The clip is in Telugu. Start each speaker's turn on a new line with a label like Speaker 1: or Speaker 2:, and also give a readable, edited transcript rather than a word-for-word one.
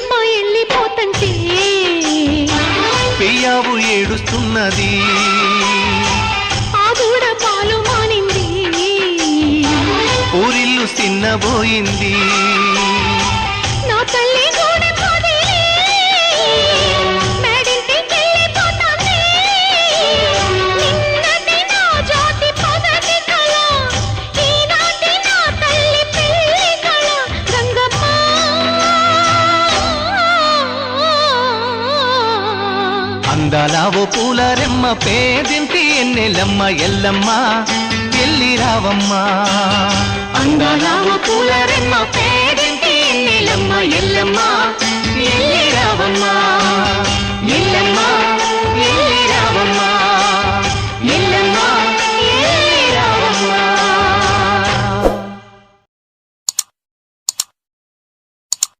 Speaker 1: ఎల్లమ్మ వెళ్ళిపోతంటే
Speaker 2: పెయ్యావు ఏడుస్తున్నది
Speaker 1: ఆ దూడ పాలు మానింది
Speaker 2: ఊరిల్లు చిన్నబోయింది
Speaker 1: నా తల్లి గూడె పొదిలి మేడింటికి వెళ్ళిపోతాంది నిన్నటి నా జ్యోతి పగటి కళ ఈనాటి నా తల్లి పెళ్లి కళ గంగమ్మ
Speaker 2: అందాలావో పూలరెమ్మ పేదింటి ఎన్నెలమ్మ ఎల్లమ్మ ఎల్లి రావమ్మా
Speaker 1: అందాలావో పూలరెమ్మ పేదింటి ఎన్నెలమ్మ ఎల్లమ్మ ఎల్లి రావమ్మ